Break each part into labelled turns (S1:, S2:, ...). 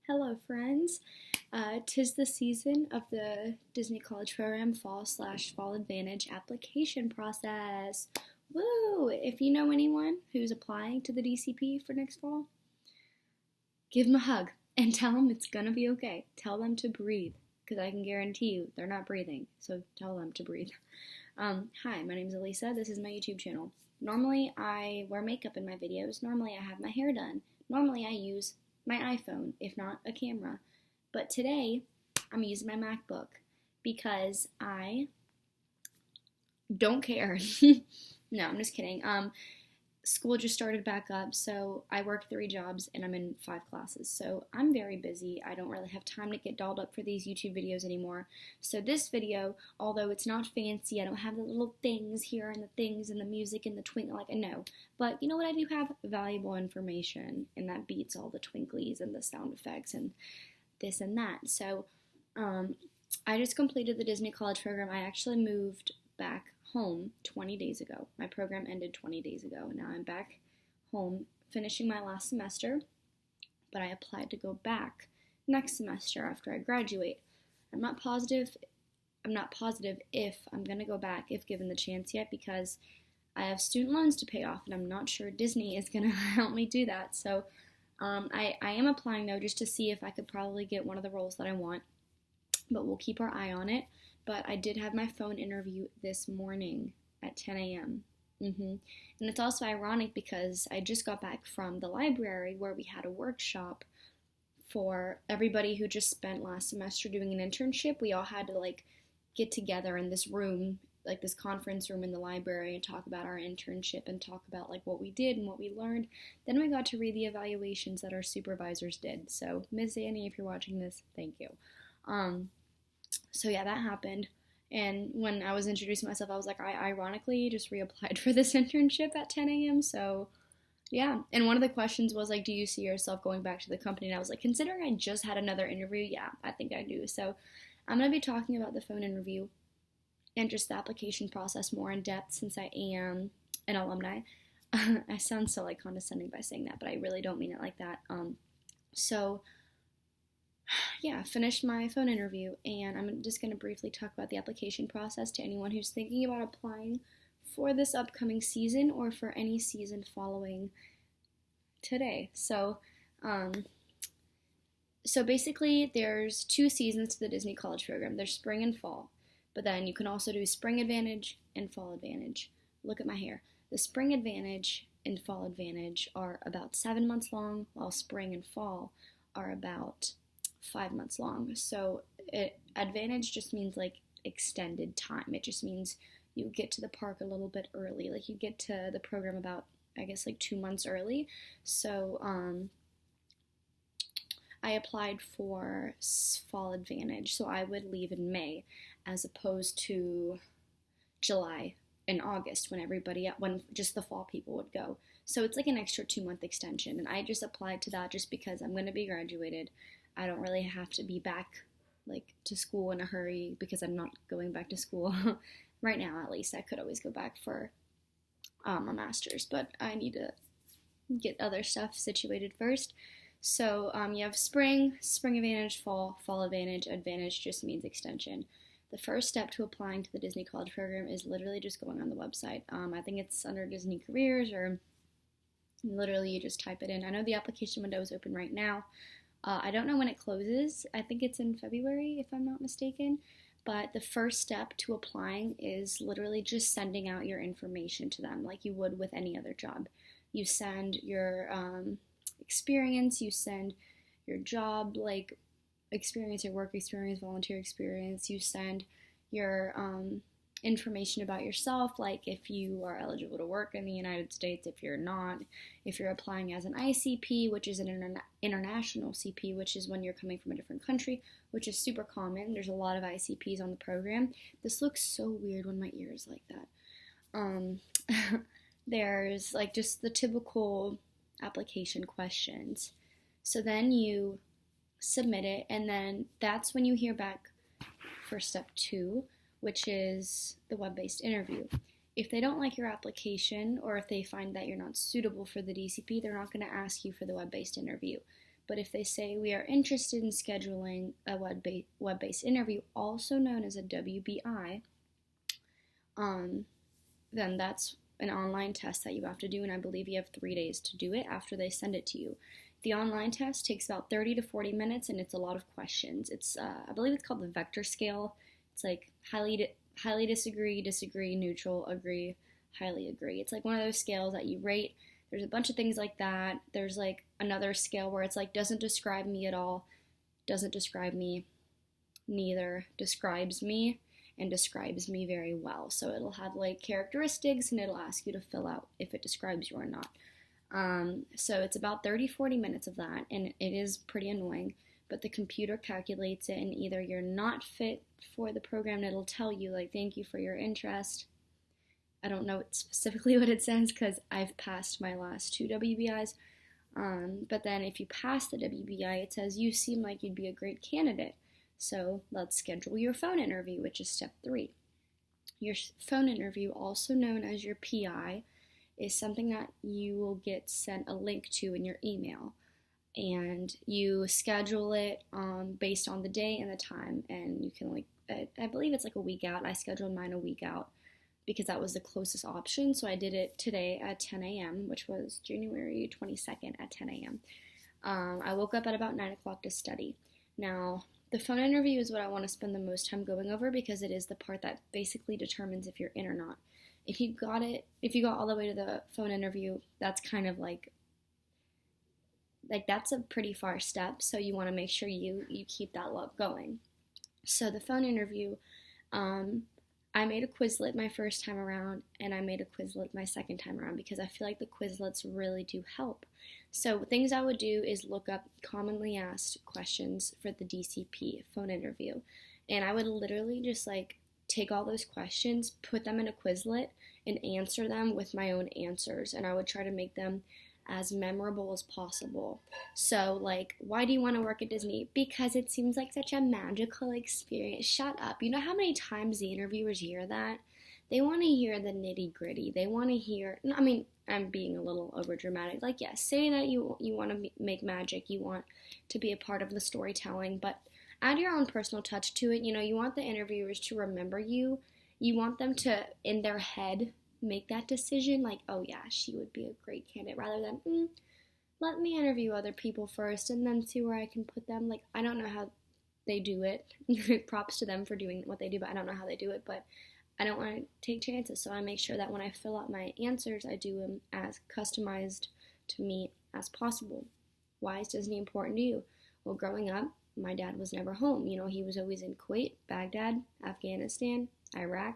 S1: Hello, friends. 'Tis the season of the Disney College Program Fall/Fall Advantage application process. Woo! If you know anyone who's applying to the DCP for next fall, give them a hug and tell them it's gonna be okay. Tell them to breathe, because I can guarantee you they're not breathing, so tell them to breathe. Hi, my name is Elisa. This is my YouTube channel. Normally, I wear makeup in my videos. Normally, I have my hair done. Normally, I use my iPhone, if not a camera. But today, I'm using my MacBook because I don't care. No, I'm just kidding. School just started back up, so I work 3 jobs and I'm in 5 classes. So I'm very busy. I don't really have time to get dolled up for these YouTube videos anymore. So this video, although it's not fancy, I don't have the little things here and the things and the music and the twinkle, like I know. But you know what I do have? Valuable information, and that beats all the twinklies and the sound effects and this and that. So I just completed the Disney College Program. I actually moved back home 20 days ago. My program ended 20 days ago. Now I'm back home finishing my last semester, but I applied to go back next semester after I graduate. I'm not positive if I'm going to go back if given the chance yet, because I have student loans to pay off and I'm not sure Disney is going to help me do that. So I am applying though, just to see if I could probably get one of the roles that I want, but we'll keep our eye on it. But I did have my phone interview this morning at 10 a.m. And it's also ironic because I just got back from the library where we had a workshop for everybody who just spent last semester doing an internship. We all had to get together in this room, like this conference room in the library, and talk about our internship and talk about what we did and what we learned. Then we got to read the evaluations that our supervisors did. So Miss Annie, if you're watching this, thank you. So yeah, that happened. And when I was introducing myself, I was like, I ironically just reapplied for this internship at 10 a.m. So yeah. And one of the questions was do you see yourself going back to the company? And I was like, considering I just had another interview, yeah, I think I do. So I'm going to be talking about the phone interview and just the application process more in depth, since I am an alumni. I sound so condescending by saying that, but I really don't mean it like that. So yeah, finished my phone interview, and I'm just going to briefly talk about the application process to anyone who's thinking about applying for this upcoming season or for any season following today. So basically there's 2 seasons to the Disney College Program. There's spring and fall, but then you can also do spring advantage and fall advantage. Look at my hair. The spring advantage and fall advantage are about 7 months long, while spring and fall are about 5 months long. So advantage just means extended time. It just means you get to the park a little bit early. You get to the program about, I guess, 2 months early. So I applied for fall advantage, so I would leave in May as opposed to July and August when just the fall people would go. So it's an extra 2-month extension, and I just applied to that just because I'm going to be graduated. I don't really have to be back to school in a hurry because I'm not going back to school right now. At least I could always go back for a master's, but I need to get other stuff situated first. So you have spring advantage, fall advantage. Advantage just means extension. The first step to applying to the Disney College Program is literally just going on the website. I think it's under Disney Careers, or literally you just type it in. I know the application window is open right now. I don't know when it closes. I think it's in February, if I'm not mistaken. But the first step to applying is literally just sending out your information to them like you would with any other job. You send your experience, you send your job experience, your work experience, volunteer experience, you send your information about yourself, if you are eligible to work in the United States, if you're not, if you're applying as an ICP, which is an international CP, which is when you're coming from a different country, which is super common. There's a lot of ICPs on the program. This looks so weird when my ear is like that. There's just the typical application questions. So then you submit it, and then that's when you hear back for step 2, which is the web-based interview. If they don't like your application, or if they find that you're not suitable for the DCP, they're not going to ask you for the web-based interview. But if they say we are interested in scheduling a web-based interview, also known as a WBI, then that's an online test that you have to do, and I believe you have 3 days to do it after they send it to you. The online test takes about 30 to 40 minutes, and it's a lot of questions. It's, I believe it's called the vector scale. It's like highly disagree, disagree, neutral, agree, highly agree. It's like one of those scales that you rate. There's a bunch of things like that. There's like another scale where it's like doesn't describe me at all, doesn't describe me, neither, describes me, and describes me very well. So it'll have like characteristics, and it'll ask you to fill out if it describes you or not. So it's about 30-40 minutes of that, and it is pretty annoying, but the computer calculates it, and either you're not fit for the program, and it'll tell you like thank you for your interest. I don't know specifically what it says because I've passed my last 2 WBIs, but then if you pass the WBI, it says you seem like you'd be a great candidate. So let's schedule your phone interview, which is step 3. Your phone interview, also known as your PI, is something that you will get sent a link to in your email. And you schedule it based on the day and the time. And you can, I believe it's like a week out. I scheduled mine a week out because that was the closest option. So I did it today at 10 a.m., which was January 22nd at 10 a.m. I woke up at about 9 o'clock to study. Now, the phone interview is what I want to spend the most time going over because it is the part that basically determines if you're in or not. If you got all the way to the phone interview, that's kind of like that's a pretty far step, so you want to make sure you keep that love going. So the phone interview, I made a Quizlet my first time around, and I made a Quizlet my second time around because I feel like the Quizlets really do help. So things I would do is look up commonly asked questions for the DCP phone interview, and I would literally just take all those questions, put them in a Quizlet, and answer them with my own answers, and I would try to make them as memorable as possible. So, why do you want to work at Disney? Because it seems like such a magical experience. Shut up. You know how many times the interviewers hear that? They want to hear the nitty-gritty. They want to hear, I'm being a little over-dramatic. Yes, say that you want to make magic, you want to be a part of the storytelling, but add your own personal touch to it. You want the interviewers to remember you. You want them to, in their head, make that decision, oh yeah, she would be a great candidate, rather than, let me interview other people first and then see where I can put them. I don't know how they do it. Props to them for doing what they do, but I don't know how they do it, but I don't want to take chances, so I make sure that when I fill out my answers, I do them as customized to me as possible. Why is Disney important to you? Well, growing up, my dad was never home. He was always in Kuwait, Baghdad, Afghanistan, Iraq.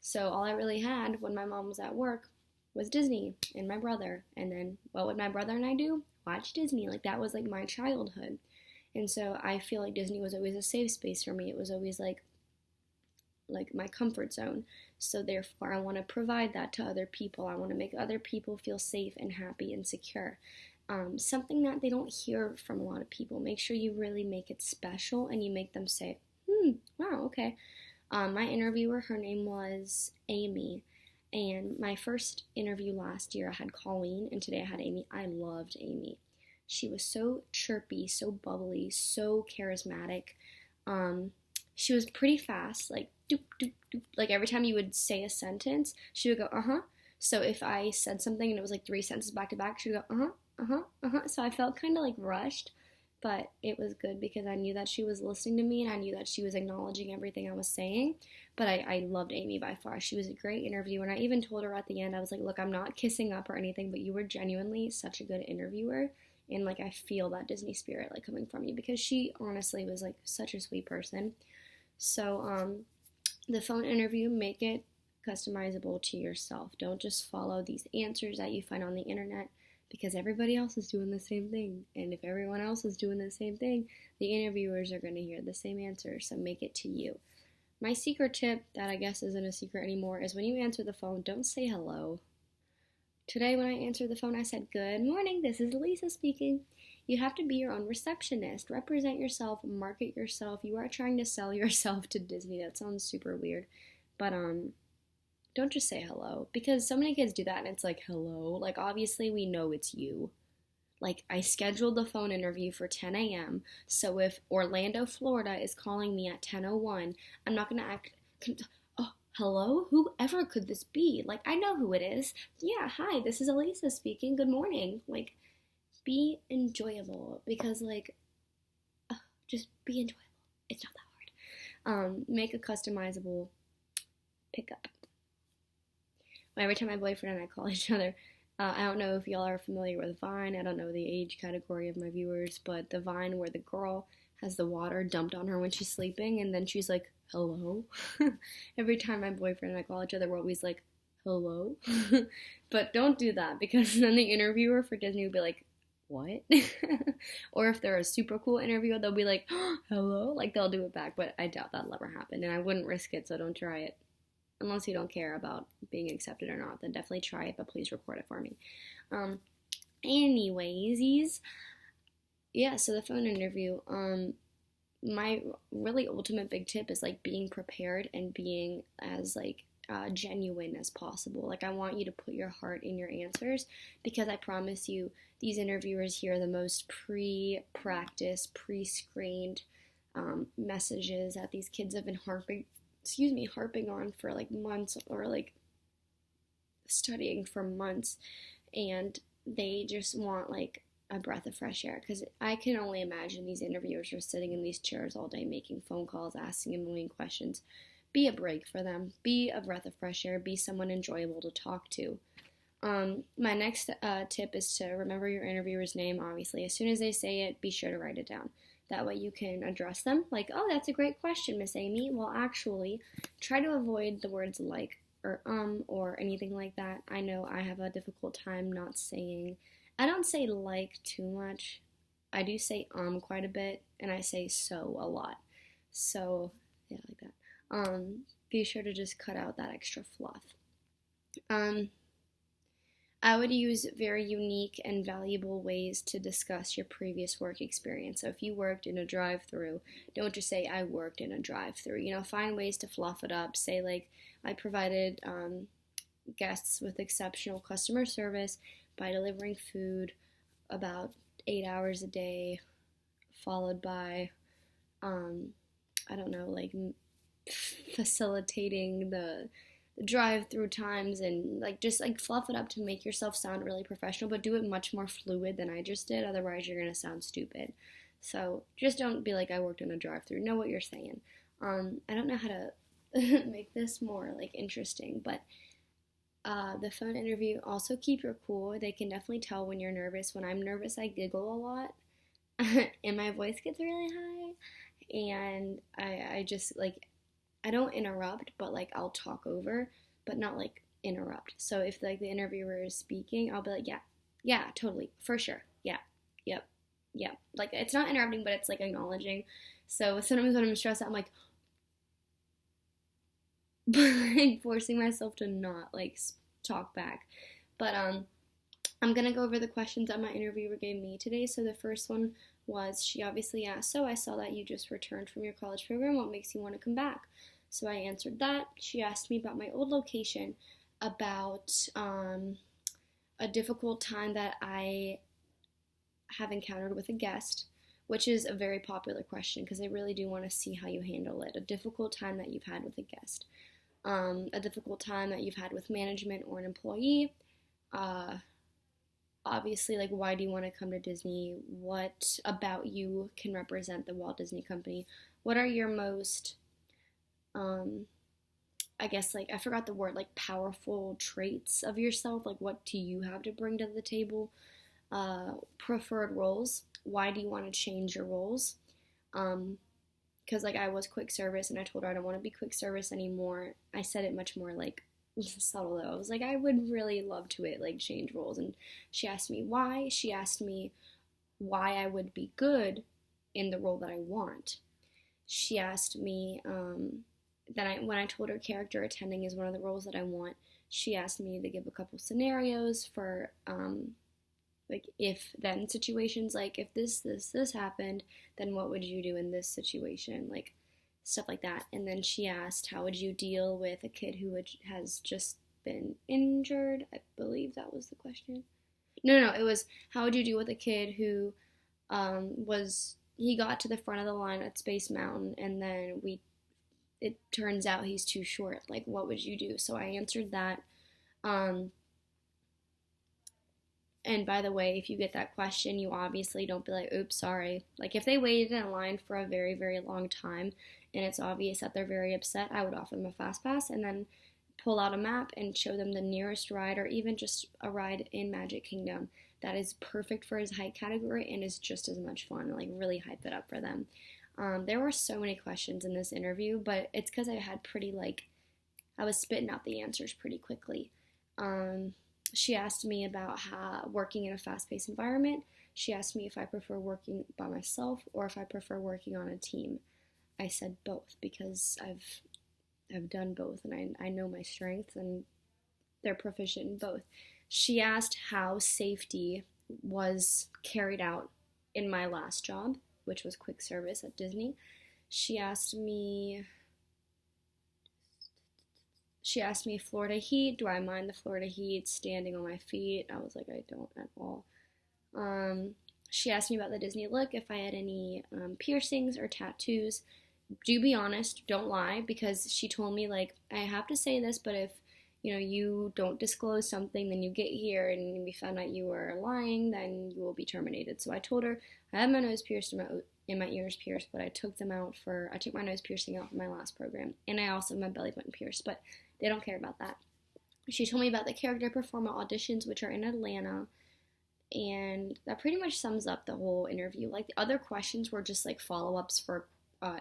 S1: So all I really had when my mom was at work was Disney and my brother. And then what would my brother and I do? Watch Disney. That was my childhood. And so I feel like Disney was always a safe space for me. It was always like my comfort zone. So therefore I want to provide that to other people. I want to make other people feel safe and happy and secure. Something that they don't hear from a lot of people. Make sure you really make it special and you make them say, wow, okay. My interviewer, her name was Amy, and my first interview last year I had Colleen, and today I had Amy. I loved Amy. She was so chirpy, so bubbly, so charismatic. She was pretty fast, doop, doop, doop. Every time you would say a sentence, she would go, uh-huh. So if I said something and it was 3 sentences back to back, she would go, uh-huh, uh-huh, uh-huh. So I felt kind of rushed. But it was good because I knew that she was listening to me and I knew that she was acknowledging everything I was saying. But I loved Amy by far. She was a great interviewer, and I even told her at the end, I was like, look, I'm not kissing up or anything, but you were genuinely such a good interviewer. And I feel that Disney spirit coming from you because she honestly was such a sweet person. So the phone interview, make it customizable to yourself. Don't just follow these answers that you find on the internet, because everybody else is doing the same thing. And if everyone else is doing the same thing, the interviewers are going to hear the same answer. So make it to you. My secret tip, that I guess isn't a secret anymore, is when you answer the phone, don't say hello. Today when I answered the phone, I said, good morning, this is Lisa speaking. You have to be your own receptionist. Represent yourself, market yourself. You are trying to sell yourself to Disney. That sounds super weird. But don't just say hello, because so many kids do that and it's hello. Obviously we know it's you. Like, I scheduled the phone interview for 10 a.m., so if Orlando, Florida is calling me at 10:01, I'm not going to act, oh, hello? Whoever could this be? Like, I know who it is. Yeah, hi, this is Elisa speaking. Good morning. Like, be enjoyable, because, like, just be enjoyable. It's not that hard. Make a customizable pickup. Every time my boyfriend and I call each other, I don't know if y'all are familiar with Vine. I don't know the age category of my viewers, but the Vine where the girl has the water dumped on her when she's sleeping, and then she's like, hello? Every time my boyfriend and I call each other, we're always like, hello? But don't do that, because then the interviewer for Disney will be like, what? Or if they're a super cool interviewer, they'll be like, oh, hello? Like, they'll do it back, but I doubt that'll ever happen, and I wouldn't risk it, so don't try it. Unless you don't care about being accepted or not, then definitely try it, but please record it for me. Anyways, yeah, so the phone interview, my really ultimate big tip is, like, being prepared and being as, like, genuine as possible. Like, I want you to put your heart in your answers, because I promise you, these interviewers hear the most pre-practice, pre-screened messages that these kids have been harping on for, like, months, or, like, studying for months, and they just want, like, a breath of fresh air, because I can only imagine these interviewers are sitting in these chairs all day making phone calls, asking a million questions. Be a break for them. Be a breath of fresh air. Be someone enjoyable to talk to. My next tip is to remember your interviewer's name, obviously. As soon as they say it, be sure to write it down. That way you can address them like, oh, that's a great question, Miss Amy. Well, actually, try to avoid the words like or anything like that. I know I have a difficult time not saying, I don't say like too much. I do say quite a bit, and I say so a lot. So, yeah, like that. Be sure to just cut out that extra fluff. I would use very unique and valuable ways to discuss your previous work experience. So if you worked in a drive-thru, don't just say, I worked in a drive-thru. You know, find ways to fluff it up. Say, like, I provided guests with exceptional customer service by delivering food about 8 hours a day, followed by, I don't know, like, facilitating the drive-through times, and, like, just, like, fluff it up to make yourself sound really professional, but do it much more fluid than I just did. Otherwise, you're gonna sound stupid. So just don't be like, I worked in a drive-through. Know what you're saying. I don't know how to make this more, like, interesting, but the phone interview, also keep your cool. They can definitely tell when you're nervous. When I'm nervous, I giggle a lot, and my voice gets really high, and I just, like, I don't interrupt, but, like, I'll talk over, but not, like, interrupt. So if, like, the interviewer is speaking, I'll be like, yeah, totally, for sure, yeah, yep. Like, it's not interrupting, but it's, like, acknowledging. So sometimes when I'm stressed out, I'm like forcing myself to not, like, talk back. But I'm gonna go over the questions that my interviewer gave me today. So the first one was, she obviously asked, so I saw that you just returned from your college program. What makes you want to come back? So I answered that. She asked me about my old location, about a difficult time that I have encountered with a guest, which is a very popular question because I really do want to see how you handle it. A difficult time that you've had with a guest. A difficult time that you've had with management or an employee. Obviously, like, why do you want to come to Disney? What about you can represent the Walt Disney Company? What are your most, I guess, like, I forgot the word, like, powerful traits of yourself? Like, what do you have to bring to the table? Preferred roles. Why do you want to change your roles? Because, like, I was quick service, and I told her I don't want to be quick service anymore. I said it much more, like, subtle, though. I was like, I would really love to, like, change roles. And she asked me why. She asked me why I would be good in the role that I want. She asked me when I told her character attending is one of the roles that I want, she asked me to give a couple scenarios for like, if then situations, like, if this happened, then what would you do in this situation, like, stuff like that. And then she asked, how would you deal with a kid who has just been injured? I believe that was the question. No, it was how would you do with a kid who he got to the front of the line at Space Mountain and then it turns out he's too short. Like, what would you do? So I answered that. Um, and by the way, if you get that question, you obviously don't be like, oops, sorry. Like, if they waited in line for a very, very long time and it's obvious that they're very upset, I would offer them a fast pass and then pull out a map and show them the nearest ride or even just a ride in Magic Kingdom that is perfect for his height category and is just as much fun. Like, really hype it up for them. There were so many questions in this interview, but it's because I had I was spitting out the answers pretty quickly. She asked me about how working in a fast-paced environment. She asked me if I prefer working by myself or if I prefer working on a team. I said both because I've done both and I know my strengths and they're proficient in both. She asked how safety was carried out in my last job, which was quick service at Disney. She asked me Florida heat. Do I mind the Florida heat standing on my feet? I was like, I don't at all. She asked me about the Disney look, if I had any piercings or tattoos. Do be honest, don't lie, because she told me, like, I have to say this, but if you don't disclose something, then you get here and we found out you were lying, then you will be terminated. So I told her I had my nose pierced and my ears pierced, but I took my nose piercing out for my last program, and I also had my belly button pierced, but they don't care about that. She told me about the character performer auditions, which are in Atlanta, and that pretty much sums up the whole interview. Like, the other questions were just like follow-ups for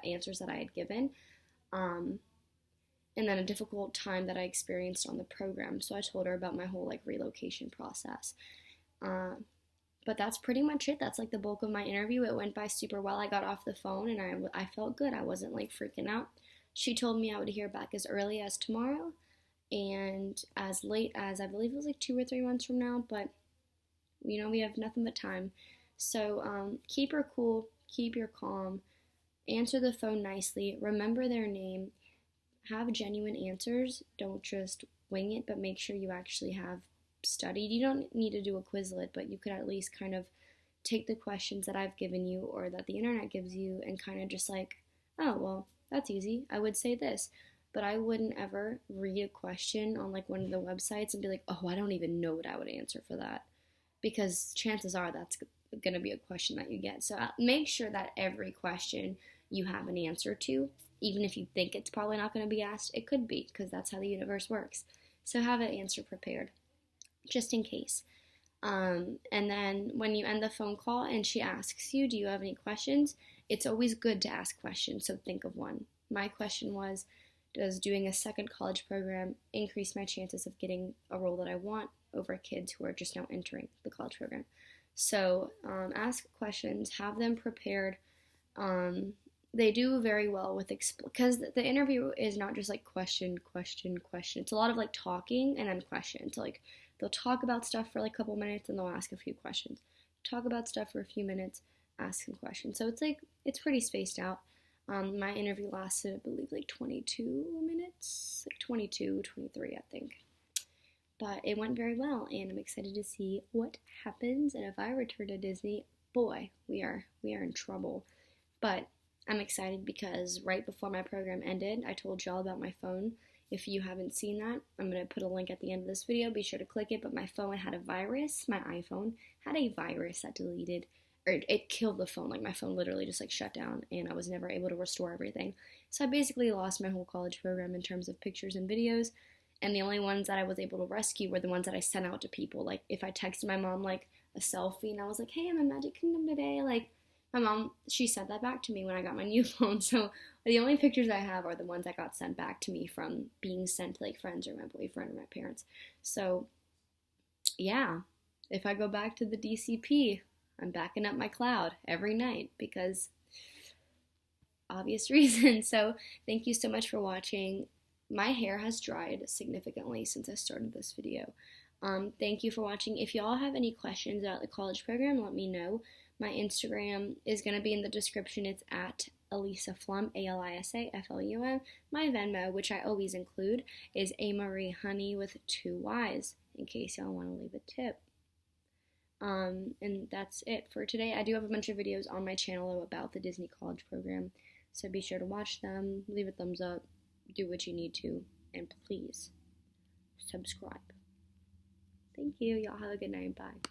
S1: answers that I had given. And then a difficult time that I experienced on the program. So I told her about my whole like relocation process. But that's pretty much it. That's like the bulk of my interview. It went by super well. I got off the phone and I felt good. I wasn't like freaking out. She told me I would hear back as early as tomorrow and as late as I believe it was like 2 or 3 months from now. But we have nothing but time. So keep her cool, keep your calm, answer the phone nicely, remember their name, have genuine answers. Don't just wing it, but make sure you actually have studied. You don't need to do a Quizlet, but you could at least kind of take the questions that I've given you or that the internet gives you and kind of just like, oh, well, that's easy. I would say this. But I wouldn't ever read a question on like one of the websites and be like, oh, I don't even know what I would answer for that. Because chances are that's going to be a question that you get. So make sure that every question you have an answer to, even if you think it's probably not going to be asked, it could be, because that's how the universe works. So have an answer prepared, just in case. And then when you end the phone call and she asks you, do you have any questions? It's always good to ask questions, so think of one. My question was, does doing a second college program increase my chances of getting a role that I want over kids who are just now entering the college program? So ask questions, have them prepared. They do very well with because the interview is not just like question. It's a lot of like talking and then questions. Like they'll talk about stuff for like a couple minutes and they'll ask a few questions. Talk about stuff for a few minutes, ask some questions. So it's pretty spaced out. My interview lasted, I believe, like 22 minutes, like 22, 23, I think. But it went very well, and I'm excited to see what happens. And if I return to Disney, boy, we are in trouble. But I'm excited because right before my program ended, I told y'all about my phone. If you haven't seen that, I'm going to put a link at the end of this video. Be sure to click it. But my phone had a virus. My iPhone had a virus that it killed the phone. Like, my phone literally just like shut down, and I was never able to restore everything. So I basically lost my whole college program in terms of pictures and videos. And the only ones that I was able to rescue were the ones that I sent out to people. Like, if I texted my mom, like, a selfie, and I was like, hey, I'm in Magic Kingdom today, like, my mom, she sent that back to me when I got my new phone. So the only pictures I have are the ones that got sent back to me from being sent to, like, friends or my boyfriend or my parents. So, yeah, if I go back to the DCP, I'm backing up my cloud every night because obvious reasons. So thank you so much for watching. My hair has dried significantly since I started this video. Thank you for watching. If y'all have any questions about the college program, let me know. My Instagram is going to be in the description. It's at alisaflum, ALISAFLUM. My Venmo, which I always include, is amariehoneyy with 2 Y's, in case y'all want to leave a tip. And that's it for today. I do have a bunch of videos on my channel about the Disney College program, so be sure to watch them, leave a thumbs up, do what you need to, and please subscribe. Thank you. Y'all have a good night. Bye.